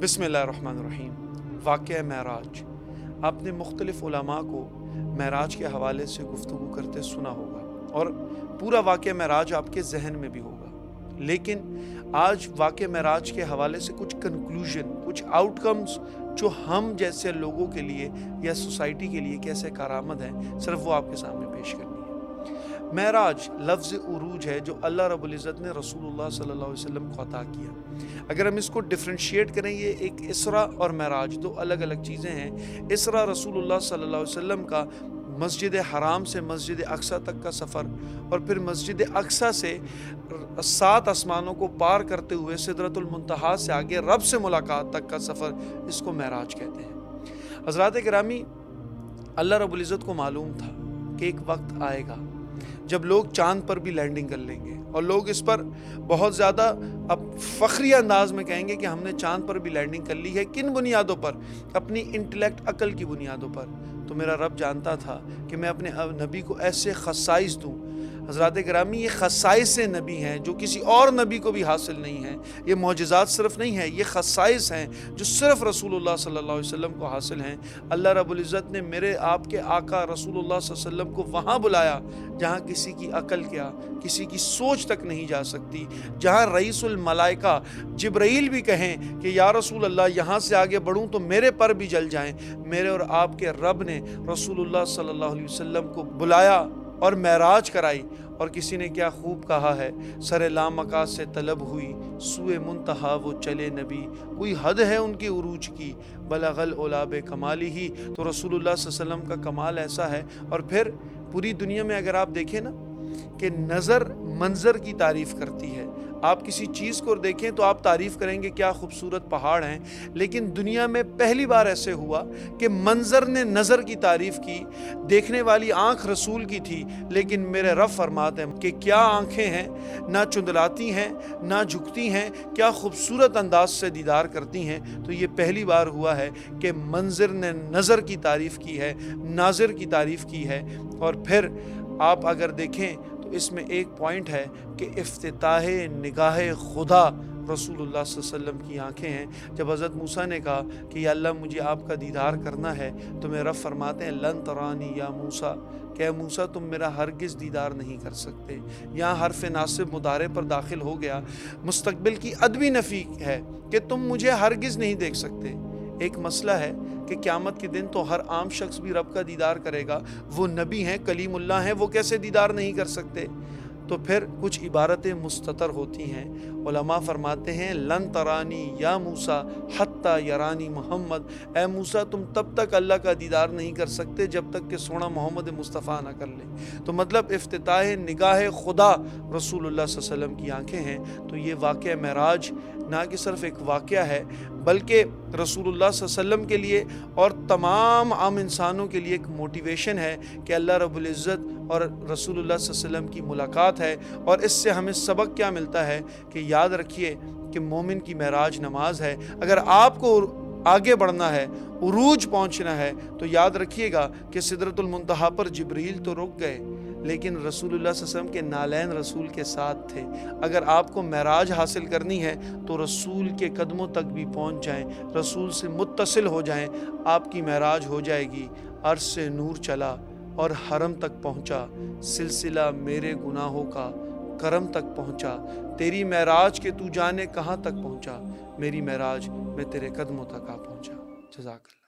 بسم اللہ الرحمن الرحیم۔ واقعہ معراج، آپ نے مختلف علماء کو معراج کے حوالے سے گفتگو کرتے سنا ہوگا اور پورا واقعہ معراج آپ کے ذہن میں بھی ہوگا، لیکن آج واقعہ معراج کے حوالے سے کچھ کنکلوژن، کچھ آؤٹ کمز جو ہم جیسے لوگوں کے لیے یا سوسائٹی کے لیے کیسے کارآمد ہیں، صرف وہ آپ کے سامنے پیش کرنی ہے۔ معراج لفظ عروج ہے جو اللہ رب العزت نے رسول اللہ صلی اللہ علیہ وسلم کو عطا کیا۔ اگر ہم اس کو ڈفرینشیٹ کریں، یہ ایک اسرا اور معراج دو الگ الگ چیزیں ہیں۔ اسرا رسول اللہ صلی اللہ علیہ وسلم کا مسجد حرام سے مسجد اقصی تک کا سفر، اور پھر مسجد اقصی سے 7 آسمانوں کو پار کرتے ہوئے سدرۃ المنتہا سے آگے رب سے ملاقات تک کا سفر، اس کو معراج کہتے ہیں۔ حضرات گرامی، اللہ رب العزت کو معلوم تھا کہ ایک وقت آئے گا جب لوگ چاند پر بھی لینڈنگ کر لیں گے، اور لوگ اس پر بہت زیادہ اب فخری انداز میں کہیں گے کہ ہم نے چاند پر بھی لینڈنگ کر لی ہے۔ کن بنیادوں پر؟ اپنی انٹلیکٹ، عقل کی بنیادوں پر۔ تو میرا رب جانتا تھا کہ میں اپنے نبی کو ایسے خصائص دوں۔ حضرات گرامی، یہ خصائص نبی ہیں جو کسی اور نبی کو بھی حاصل نہیں ہیں۔ یہ معجزات صرف نہیں ہیں، یہ خصائص ہیں جو صرف رسول اللہ صلی اللہ علیہ وسلم کو حاصل ہیں۔ اللہ رب العزت نے میرے آپ کے آقا رسول اللہ صلی اللہ علیہ وسلم کو وہاں بلایا جہاں کسی کی عقل کیا، کسی کی سوچ تک نہیں جا سکتی، جہاں رئیس الملائکہ جبرائیل بھی کہیں کہ یا رسول اللہ یہاں سے آگے بڑھوں تو میرے پر بھی جل جائیں۔ میرے اور آپ کے رب نے رسول اللہ صلی اللہ علیہ وسلم کو بلایا اور معراج کرائی، اور کسی نے کیا خوب کہا ہے، سر لامکا سے طلب ہوئی سوئے منتہا وہ چلے نبی، کوئی حد ہے ان کی عروج کی، بلغ العلا بکمالی ہی۔ تو رسول اللہ صلی اللہ علیہ وسلم کا کمال ایسا ہے۔ اور پھر پوری دنیا میں اگر آپ دیکھیں نا کہ نظر منظر کی تعریف کرتی ہے، آپ کسی چیز کو دیکھیں تو آپ تعریف کریں گے کیا خوبصورت پہاڑ ہیں، لیکن دنیا میں پہلی بار ایسے ہوا کہ منظر نے نظر کی تعریف کی۔ دیکھنے والی آنکھ رسول کی تھی، لیکن میرے رب فرماتے ہیں کہ کیا آنکھیں ہیں، نہ چندلاتی ہیں نہ جھکتی ہیں، کیا خوبصورت انداز سے دیدار کرتی ہیں۔ تو یہ پہلی بار ہوا ہے کہ منظر نے نظر کی تعریف کی ہے، ناظر کی تعریف کی ہے۔ اور پھر آپ اگر دیکھیں تو اس میں ایک پوائنٹ ہے کہ افتتاح نگاہ خدا رسول اللہ صلی اللہ علیہ وسلم کی آنکھیں ہیں۔ جب حضرت موسیٰ نے کہا کہ یا اللہ مجھے آپ کا دیدار کرنا ہے، تو میرے رب فرماتے ہیں لن ترانی یا موسیٰ، کہ اے موسیٰ تم میرا ہرگز دیدار نہیں کر سکتے۔ یہاں حرف ناصب مضارع پر داخل ہو گیا، مستقبل کی ادبی نفی ہے کہ تم مجھے ہرگز نہیں دیکھ سکتے۔ ایک مسئلہ ہے کہ قیامت کے دن تو ہر عام شخص بھی رب کا دیدار کرے گا، وہ نبی ہیں، کلیم اللہ ہیں، وہ کیسے دیدار نہیں کر سکتے؟ تو پھر کچھ عبارتیں مستتر ہوتی ہیں۔ علماء فرماتے ہیں لن ترانی یا موسیٰ حتی یرانی محمد، اے موسیٰ تم تب تک اللہ کا دیدار نہیں کر سکتے جب تک کہ سونا محمد مصطفیٰ نہ کر لے۔ تو مطلب افتتاح نگاہ خدا رسول اللہ صلی اللہ علیہ وسلم کی آنکھیں ہیں۔ تو یہ واقعہ معراج نہ کہ صرف ایک واقعہ ہے، بلکہ رسول اللہ صلی اللہ علیہ وسلم کے لیے اور تمام عام انسانوں کے لیے ایک موٹیویشن ہے کہ اللہ رب العزت اور رسول اللہ صلی اللہ علیہ وسلم کی ملاقات ہے۔ اور اس سے ہمیں سبق کیا ملتا ہے کہ یاد رکھیے کہ مومن کی معراج نماز ہے۔ اگر آپ کو آگے بڑھنا ہے، عروج پہنچنا ہے، تو یاد رکھیے گا کہ سدرۃ المنتہا پر جبریل تو رک گئے، لیکن رسول اللہ صلی اللہ علیہ وسلم کے نالین رسول کے ساتھ تھے۔ اگر آپ کو معراج حاصل کرنی ہے تو رسول کے قدموں تک بھی پہنچ جائیں، رسول سے متصل ہو جائیں، آپ کی معراج ہو جائے گی۔ عرش سے نور چلا اور حرم تک پہنچا، سلسلہ میرے گناہوں کا کرم تک پہنچا، تیری معراج کے تو جانے کہاں تک پہنچا، میری معراج میں تیرے قدموں تک آ پہنچا۔ جزاک اللہ۔